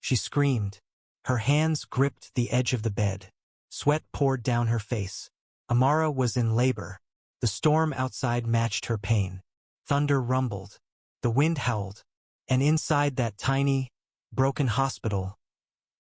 She screamed. Her hands gripped the edge of the bed. Sweat poured down her face. Amara was in labor. The storm outside matched her pain. Thunder rumbled. The wind howled. And inside that tiny, broken hospital,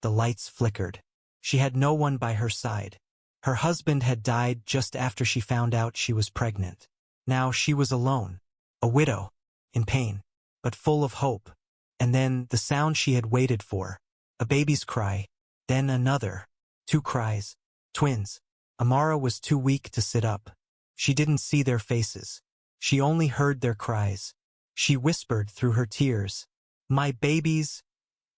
the lights flickered. She had no one by her side. Her husband had died just after she found out she was pregnant. Now she was alone, a widow, in pain, but full of hope. And then the sound she had waited for, a baby's cry, then another, 2 cries, twins. Amara was too weak to sit up. She didn't see their faces. She only heard their cries. She whispered through her tears, "My babies,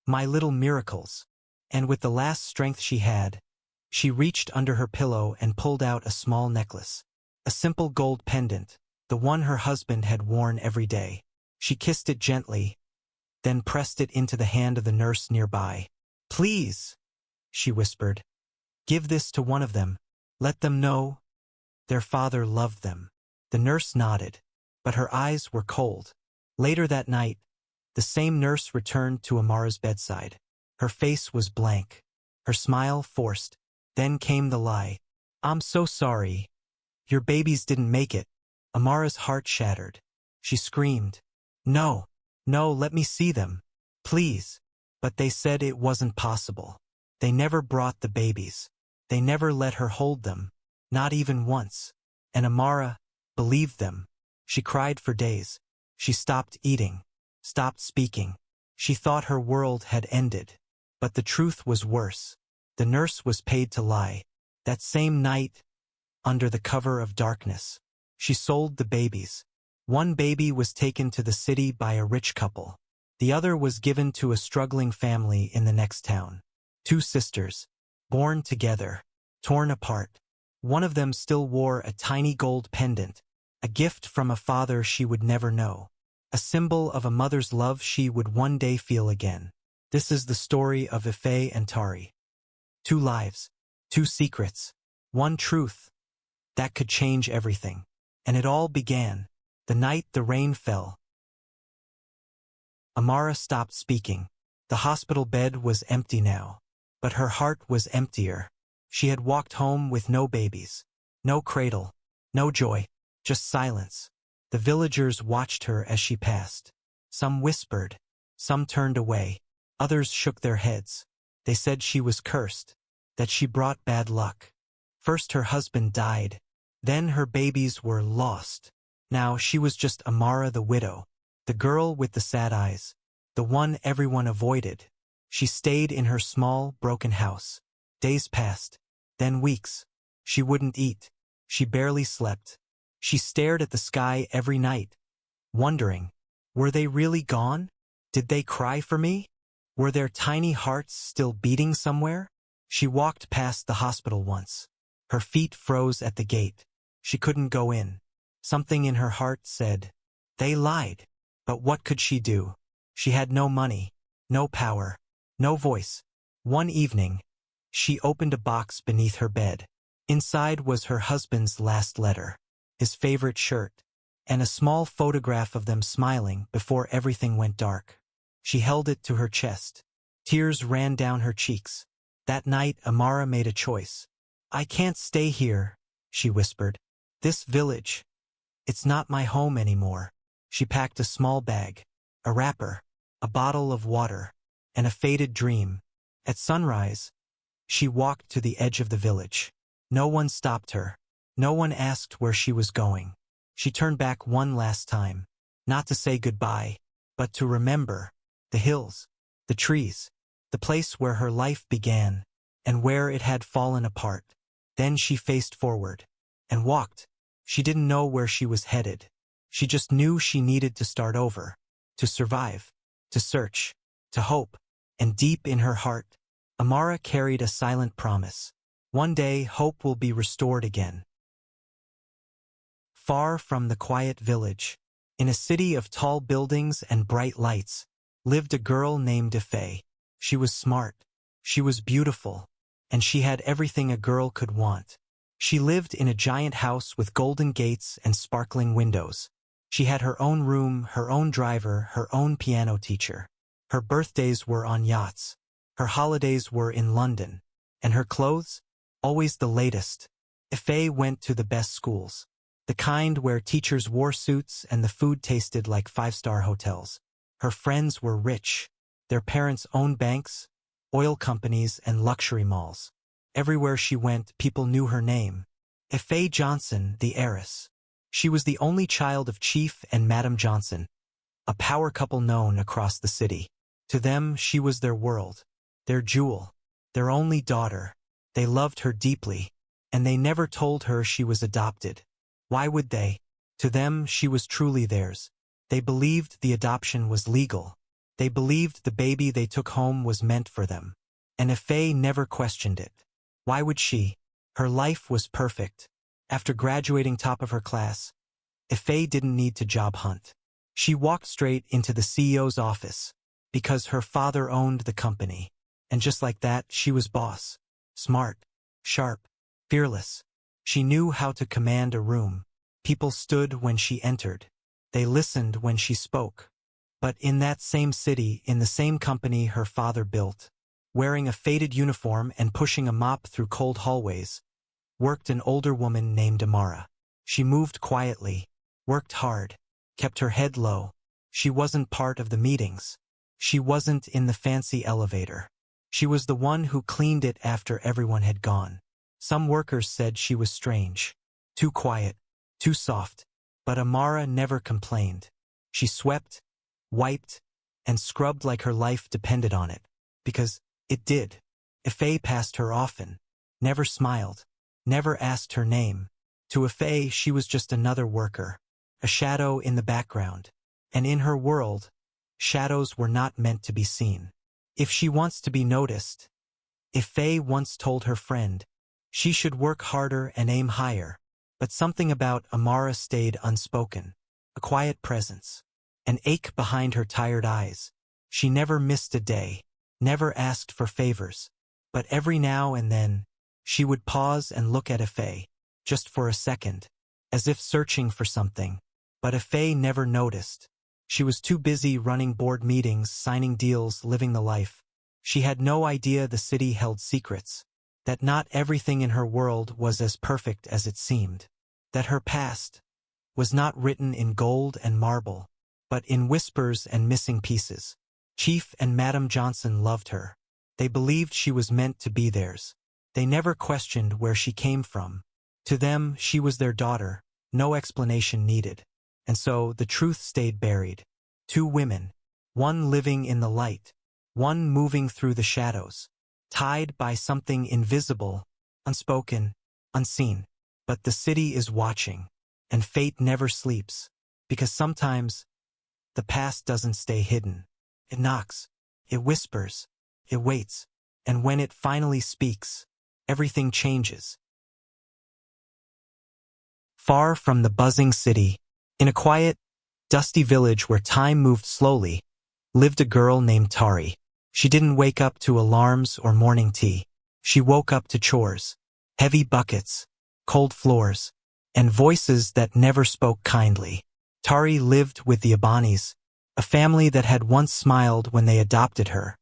my little miracles." And with the last strength she had, she reached under her pillow and pulled out a small necklace. A simple gold pendant, the one her husband had worn every day. She kissed it gently, then pressed it into the hand of the nurse nearby. "Please," she whispered, "give this to one of them. Let them know their father loved them." The nurse nodded, but her eyes were cold. Later that night, the same nurse returned to Amara's bedside. Her face was blank, her smile forced. Then came the lie. "I'm so sorry. Your babies didn't make it." Amara's heart shattered. She screamed, "No, no, let me see them, please." But they said it wasn't possible. They never brought the babies. They never let her hold them, not even once. And Amara believed them. She cried for days. She stopped eating, stopped speaking. She thought her world had ended. But the truth was worse. The nurse was paid to lie. That same night, under the cover of darkness, she sold the babies. One baby was taken to the city by a rich couple. The other was given to a struggling family in the next town. 2 sisters, born together, torn apart. One of them still wore a tiny gold pendant, a gift from a father she would never know, a symbol of a mother's love she would one day feel again. This is the story of Ife and Tari. 2 lives, 2 secrets, 1 truth that could change everything. And it all began the night the rain fell. Amara stopped speaking. The hospital bed was empty now, but her heart was emptier. She had walked home with no babies, no cradle, no joy, just silence. The villagers watched her as she passed. Some whispered, some turned away, others shook their heads. They said she was cursed, that she brought bad luck. First her husband died, then her babies were lost. Now she was just Amara the widow, the girl with the sad eyes, the one everyone avoided. She stayed in her small, broken house. Days passed, then weeks. She wouldn't eat. She barely slept. She stared at the sky every night, wondering, were they really gone? Did they cry for me? Were their tiny hearts still beating somewhere? She walked past the hospital once. Her feet froze at the gate. She couldn't go in. Something in her heart said, they lied. But what could she do? She had no money, no power, no voice. One evening, she opened a box beneath her bed. Inside was her husband's last letter, his favorite shirt, and a small photograph of them smiling before everything went dark. She held it to her chest. Tears ran down her cheeks. That night, Amara made a choice. I can't stay here, she whispered. This village, it's not my home anymore. She packed a small bag, a wrapper, a bottle of water, and a faded dream. At sunrise, she walked to the edge of the village. No one stopped her. No one asked where she was going. She turned back one last time, not to say goodbye, but to remember the hills, the trees, the place where her life began and where it had fallen apart. Then she faced forward and walked. She didn't know where she was headed. She just knew she needed to start over, to survive, to search, to hope. And deep in her heart, Amara carried a silent promise. One day, hope will be restored again. Far from the quiet village, in a city of tall buildings and bright lights, lived a girl named Ife. She was smart, she was beautiful, and she had everything a girl could want. She lived in a giant house with golden gates and sparkling windows. She had her own room, her own driver, her own piano teacher. Her birthdays were on yachts. Her holidays were in London, and her clothes? Always the latest. Ife went to the best schools, the kind where teachers wore suits and the food tasted like five-star hotels. Her friends were rich. Their parents owned banks, oil companies, and luxury malls. Everywhere she went, people knew her name. Ife Johnson, the heiress. She was the only child of Chief and Madam Johnson, a power couple known across the city. To them, she was their world, their jewel, their only daughter. They loved her deeply, and they never told her she was adopted. Why would they? To them, she was truly theirs. They believed the adoption was legal. They believed the baby they took home was meant for them. And Ife never questioned it. Why would she? Her life was perfect. After graduating top of her class, Ife didn't need to job hunt. She walked straight into the CEO's office, because her father owned the company. And just like that, she was boss. Smart, sharp, fearless. She knew how to command a room. People stood when she entered. They listened when she spoke. But in that same city, in the same company her father built, wearing a faded uniform and pushing a mop through cold hallways, worked an older woman named Amara. She moved quietly, worked hard, kept her head low. She wasn't part of the meetings. She wasn't in the fancy elevator. She was the one who cleaned it after everyone had gone. Some workers said she was strange, too quiet, too soft, but Amara never complained. She swept, wiped, and scrubbed like her life depended on it, because it did. Ife passed her often, never smiled, never asked her name. To Ife, she was just another worker, a shadow in the background. And in her world, shadows were not meant to be seen. If she wants to be noticed, Ife once told her friend, she should work harder and aim higher. But something about Amara stayed unspoken, a quiet presence, an ache behind her tired eyes. She never missed a day, never asked for favors. But every now and then, she would pause and look at Ife, just for a second, as if searching for something. But Ife never noticed. She was too busy running board meetings, signing deals, living the life. She had no idea the city held secrets, that not everything in her world was as perfect as it seemed, that her past was not written in gold and marble, but in whispers and missing pieces. Chief and Madam Johnson loved her. They believed she was meant to be theirs. They never questioned where she came from. To them, she was their daughter, no explanation needed. And so the truth stayed buried. Two women, one living in the light, one moving through the shadows, tied by something invisible, unspoken, unseen. But the city is watching, and fate never sleeps, because sometimes the past doesn't stay hidden. It knocks, it whispers, it waits, and when it finally speaks, everything changes. Far from the buzzing city, in a quiet, dusty village where time moved slowly, lived a girl named Tari. She didn't wake up to alarms or morning tea. She woke up to chores, heavy buckets, cold floors, and voices that never spoke kindly. Tari lived with the Abanis, a family that had once smiled when they adopted her.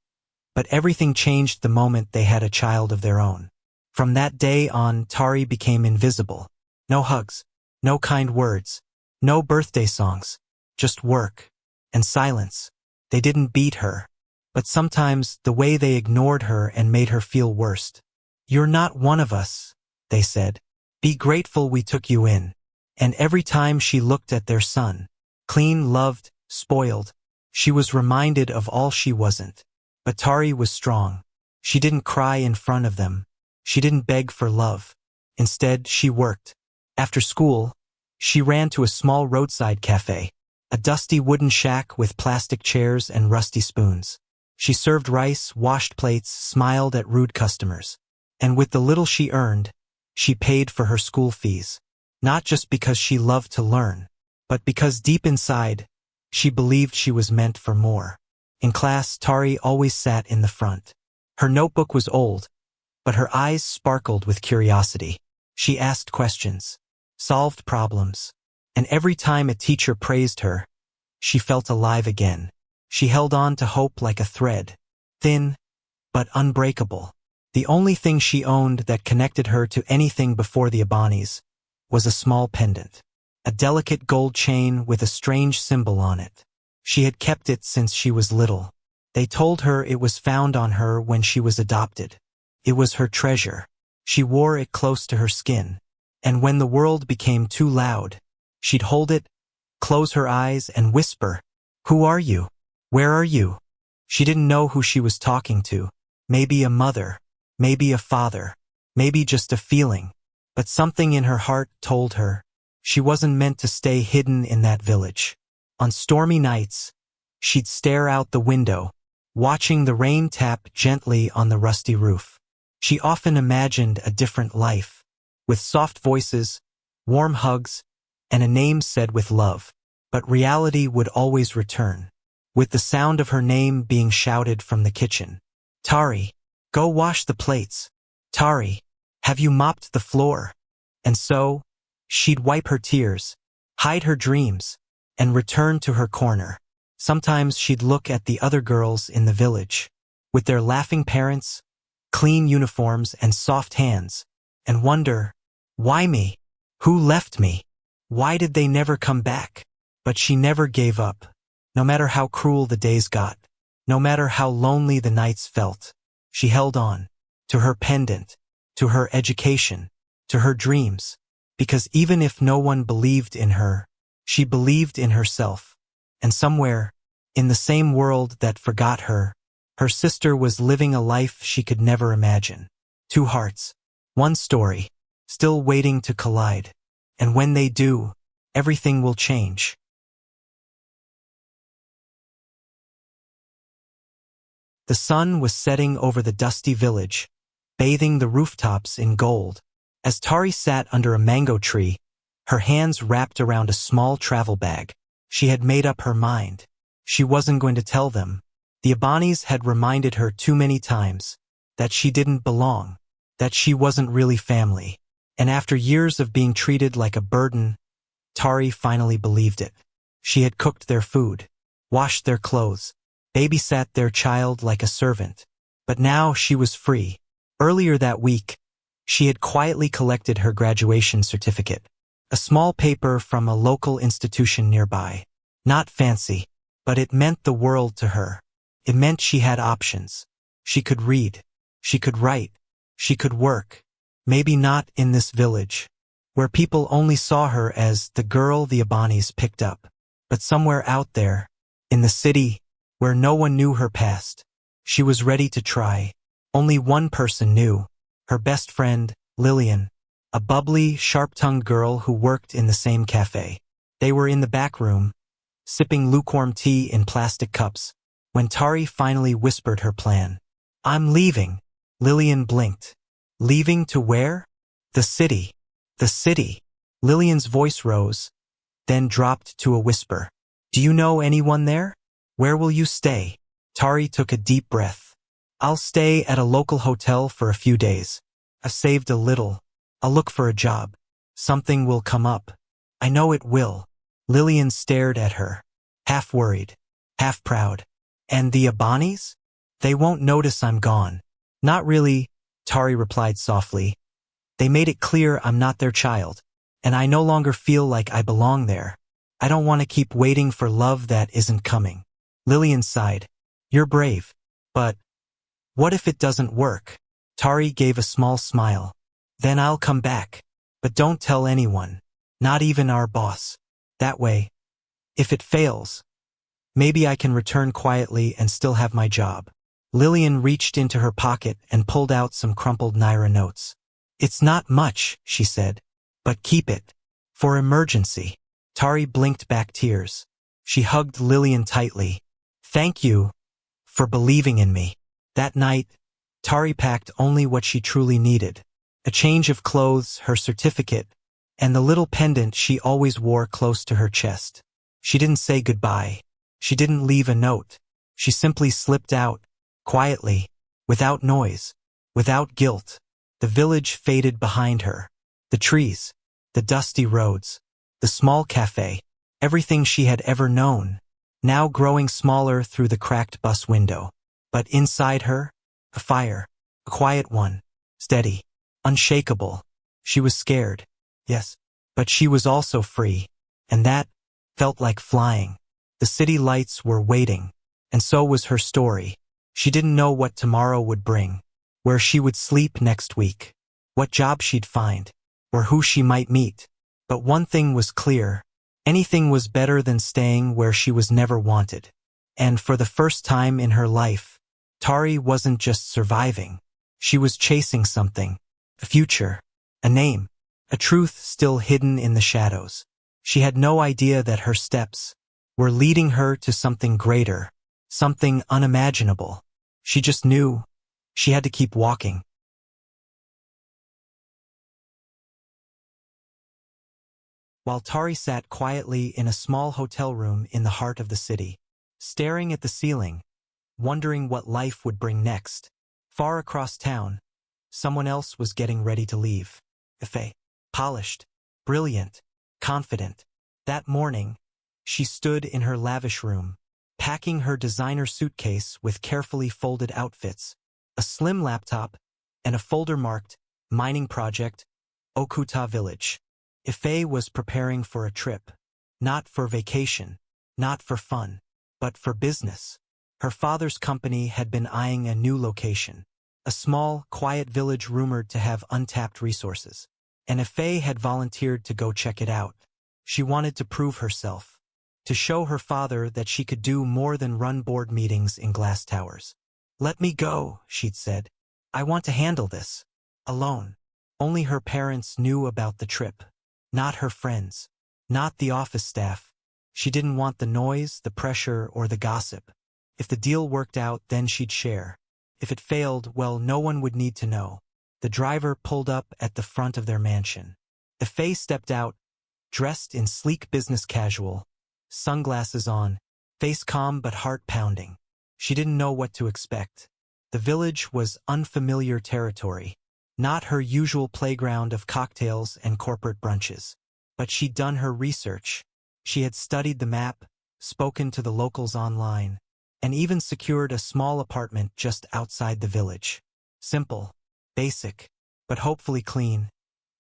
But everything changed the moment they had a child of their own. From that day on, Tari became invisible. No hugs, no kind words, no birthday songs, just work and silence. They didn't beat her, but sometimes the way they ignored her and made her feel worst. "You're not one of us," they said. "Be grateful we took you in." And every time she looked at their son, clean, loved, spoiled, she was reminded of all she wasn't. But Tari was strong. She didn't cry in front of them. She didn't beg for love. Instead, she worked. After school, she ran to a small roadside cafe, a dusty wooden shack with plastic chairs and rusty spoons. She served rice, washed plates, smiled at rude customers. And with the little she earned, she paid for her school fees. Not just because she loved to learn, but because deep inside, she believed she was meant for more. In class, Tari always sat in the front. Her notebook was old, but her eyes sparkled with curiosity. She asked questions, solved problems, and every time a teacher praised her, she felt alive again. She held on to hope like a thread, thin, but unbreakable. The only thing she owned that connected her to anything before the Abanis was a small pendant, a delicate gold chain with a strange symbol on it. She had kept it since she was little. They told her it was found on her when she was adopted. It was her treasure. She wore it close to her skin, and when the world became too loud, she'd hold it, close her eyes, and whisper, "Who are you? Where are you?" She didn't know who she was talking to. Maybe a mother, maybe a father, maybe just a feeling, but something in her heart told her she wasn't meant to stay hidden in that village. On stormy nights, she'd stare out the window, watching the rain tap gently on the rusty roof. She often imagined a different life, with soft voices, warm hugs, and a name said with love. But reality would always return, with the sound of her name being shouted from the kitchen. "Tari, go wash the plates. Tari, have you mopped the floor?" And so, she'd wipe her tears, hide her dreams, and return to her corner. Sometimes she'd look at the other girls in the village, with their laughing parents, clean uniforms, and soft hands, and wonder, why me? Who left me? Why did they never come back? But she never gave up, no matter how cruel the days got, no matter how lonely the nights felt. She held on, to her pendant, to her education, to her dreams, because even if no one believed in her, she believed in herself. And somewhere, in the same world that forgot her, her sister was living a life she could never imagine. Two hearts, one story, still waiting to collide. And when they do, everything will change. The sun was setting over the dusty village, bathing the rooftops in gold. As Tari sat under a mango tree, her hands wrapped around a small travel bag, she had made up her mind. She wasn't going to tell them. The Abanis had reminded her too many times that she didn't belong, that she wasn't really family. And after years of being treated like a burden, Tari finally believed it. She had cooked their food, washed their clothes, babysat their child like a servant. But now she was free. Earlier that week, she had quietly collected her graduation certificate, a small paper from a local institution nearby. Not fancy, but it meant the world to her. It meant she had options. She could read, she could write, she could work. Maybe not in this village, where people only saw her as the girl the Abanis picked up, but somewhere out there, in the city, where no one knew her past. She was ready to try. Only one person knew, her best friend, Lillian, a bubbly, sharp-tongued girl who worked in the same cafe. They were in the back room, sipping lukewarm tea in plastic cups, when Tari finally whispered her plan. "I'm leaving." Lillian blinked. "Leaving to where?" "The city." "The city." Lillian's voice rose, then dropped to a whisper. "Do you know anyone there? Where will you stay?" Tari took a deep breath. "I'll stay at a local hotel for a few days. I've saved a little. I'll look for a job. Something will come up. I know it will." Lillian stared at her, half worried, half proud. "And the Abanis? They won't notice I'm gone." "Not really," Tari replied softly. "They made it clear I'm not their child, and I no longer feel like I belong there. I don't want to keep waiting for love that isn't coming." Lillian sighed. "You're brave. But what if it doesn't work?" Tari gave a small smile. "Then I'll come back. But don't tell anyone, not even our boss. That way, if it fails, maybe I can return quietly and still have my job." Lillian reached into her pocket and pulled out some crumpled Naira notes. "It's not much," she said, "but keep it. For emergency." Tari blinked back tears. She hugged Lillian tightly. "Thank you for believing in me." That night, Tari packed only what she truly needed. A change of clothes, her certificate, and the little pendant she always wore close to her chest. She didn't say goodbye. She didn't leave a note. She simply slipped out, quietly, without noise, without guilt. The village faded behind her. The trees, the dusty roads, the small cafe, everything she had ever known, now growing smaller through the cracked bus window. But inside her, A fire. A quiet one. Steady. Unshakable. She was scared. Yes. But she was also free. And that felt like flying. The city lights were waiting. And so was her story. She didn't know what tomorrow would bring, where she would sleep next week, what job she'd find, or who she might meet. But one thing was clear. Anything was better than staying where she was never wanted. And for the first time in her life, Tari wasn't just surviving. She was chasing something. A future. A name. A truth still hidden in the shadows. She had no idea that her steps were leading her to something greater, something unimaginable. She just knew she had to keep walking. While Tari sat quietly in a small hotel room in the heart of the city, staring at the ceiling, wondering what life would bring next, far across town, someone else was getting ready to leave. Ife, polished, brilliant, confident. That morning, she stood in her lavish room, packing her designer suitcase with carefully folded outfits, a slim laptop, and a folder marked Mining Project, Okuta Village. Ife was preparing for a trip, not for vacation, not for fun, but for business. Her father's company had been eyeing a new location, a small, quiet village rumored to have untapped resources, and Ife had volunteered to go check it out. She wanted to prove herself, to show her father that she could do more than run board meetings in glass towers. "Let me go," she'd said. "I want to handle this. Alone." Only her parents knew about the trip. Not her friends. Not the office staff. She didn't want the noise, the pressure, or the gossip. If the deal worked out, then she'd share. If it failed, well, no one would need to know. The driver pulled up at the front of their mansion. Ife stepped out, dressed in sleek business casual, sunglasses on, face calm but heart pounding. She didn't know what to expect. The village was unfamiliar territory, not her usual playground of cocktails and corporate brunches. But she'd done her research. She had studied the map, spoken to the locals online, and even secured a small apartment just outside the village. Simple, basic, but hopefully clean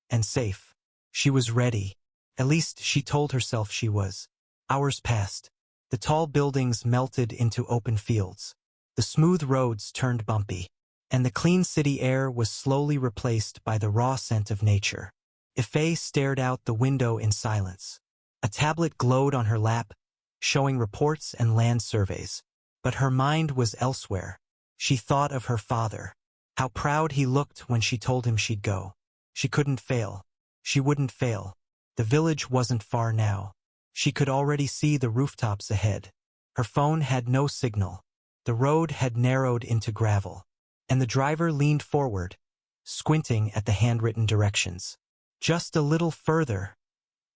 and safe. She was ready. At least she told herself she was. Hours passed. The tall buildings melted into open fields. The smooth roads turned bumpy, and the clean city air was slowly replaced by the raw scent of nature. Ife stared out the window in silence. A tablet glowed on her lap, showing reports and land surveys. But her mind was elsewhere. She thought of her father. How proud he looked when she told him she'd go. She couldn't fail. She wouldn't fail. The village wasn't far now. She could already see the rooftops ahead. Her phone had no signal. The road had narrowed into gravel, and the driver leaned forward, squinting at the handwritten directions. "Just a little further,"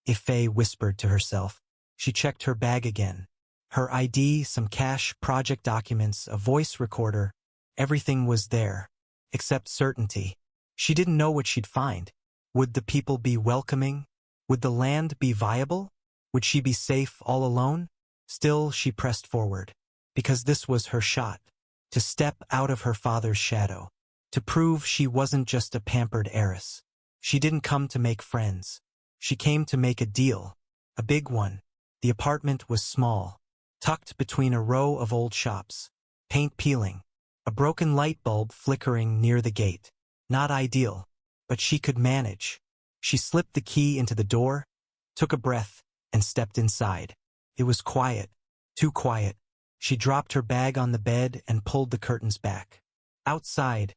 Ife whispered to herself. She checked her bag again. Her ID, some cash, project documents, a voice recorder, everything was there, except certainty. She didn't know what she'd find. Would the people be welcoming? Would the land be viable? Would she be safe all alone? Still, she pressed forward, because this was her shot, to step out of her father's shadow, to prove she wasn't just a pampered heiress. She didn't come to make friends. She came to make a deal, a big one. The apartment was small, tucked between a row of old shops, paint peeling, a broken light bulb flickering near the gate. Not ideal, but she could manage. She slipped the key into the door, took a breath, and stepped inside. It was quiet, too quiet. She dropped her bag on the bed and pulled the curtains back. Outside,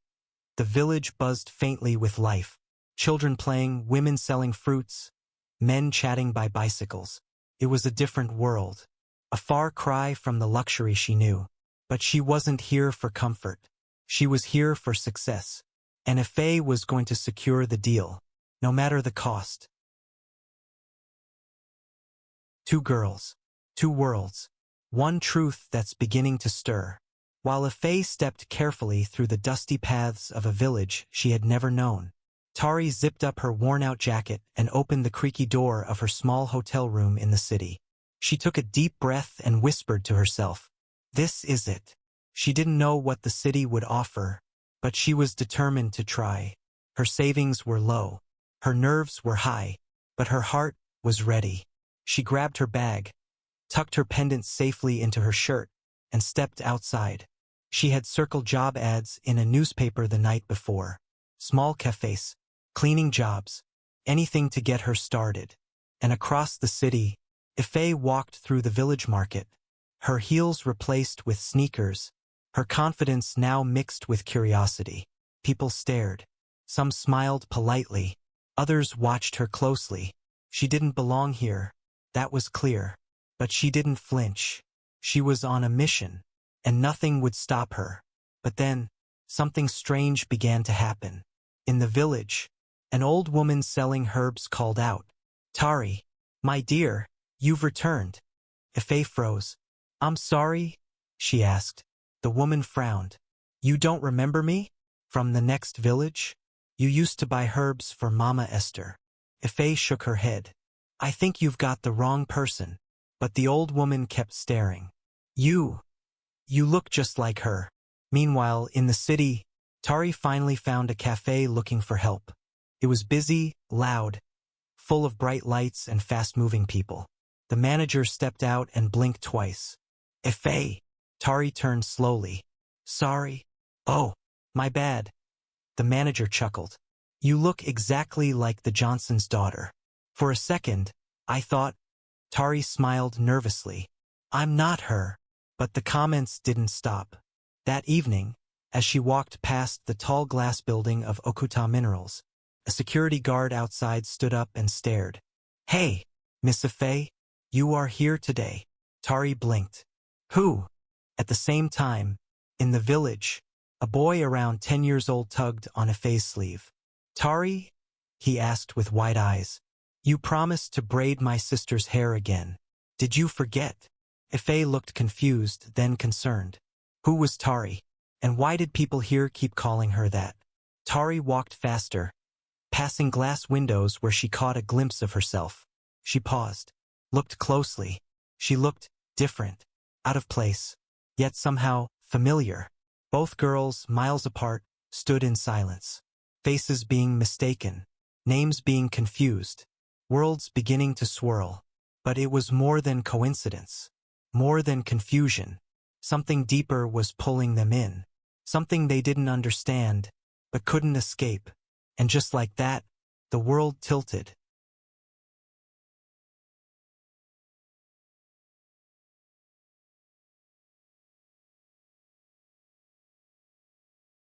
the village buzzed faintly with life. Children playing, women selling fruits, men chatting by bicycles. It was a different world, a far cry from the luxury she knew. But she wasn't here for comfort. She was here for success. And Ife was going to secure the deal, no matter the cost. Two girls, two worlds, one truth that's beginning to stir. While Ife stepped carefully through the dusty paths of a village she had never known, Tari zipped up her worn-out jacket and opened the creaky door of her small hotel room in the city. She took a deep breath and whispered to herself, "This is it." She didn't know what the city would offer, But she was determined to try. Her savings were low. Her nerves were high. But her heart was ready. She grabbed her bag, tucked her pendant safely into her shirt, and stepped outside. She had circled job ads in a newspaper the night before. Small cafes, cleaning jobs, anything to get her started. And across the city, Ife walked through the village market, her heels replaced with sneakers, her confidence now mixed with curiosity. People stared. Some smiled politely. Others watched her closely. She didn't belong here. That was clear. But she didn't flinch. She was on a mission, and nothing would stop her. But then, something strange began to happen. In the village, an old woman selling herbs called out, "Tari, my dear, you've returned." Ife froze. "I'm sorry?" she asked. The woman frowned. "You don't remember me? From the next village? You used to buy herbs for Mama Esther." Ife shook her head. "I think you've got the wrong person." But the old woman kept staring. You look just like her." Meanwhile, in the city, Tari finally found a cafe looking for help. It was busy, loud, full of bright lights and fast-moving people. The manager stepped out and blinked twice. "Ife." Tari turned slowly. "Sorry." "Oh, my bad." The manager chuckled. "You look exactly like the Johnson's daughter." For a second, I thought. Tari smiled nervously. "I'm not her." But the comments didn't stop. That evening, as she walked past the tall glass building of Okuta Minerals, a security guard outside stood up and stared. "Hey, Miss Ife, you are here today." Tari blinked. "Who?" At the same time, in the village, a boy around 10 years old tugged on Ife's sleeve. "Tari?" he asked with wide eyes. "You promised to braid my sister's hair again. Did you forget?" Ife looked confused, then concerned. Who was Tari? And why did people here keep calling her that? Tari walked faster, passing glass windows where she caught a glimpse of herself. She paused, looked closely. She looked different, out of place, yet somehow familiar. Both girls, miles apart, stood in silence. Faces being mistaken, names being confused, worlds beginning to swirl. But it was more than coincidence, more than confusion. Something deeper was pulling them in, something they didn't understand, but couldn't escape. And just like that, the world tilted.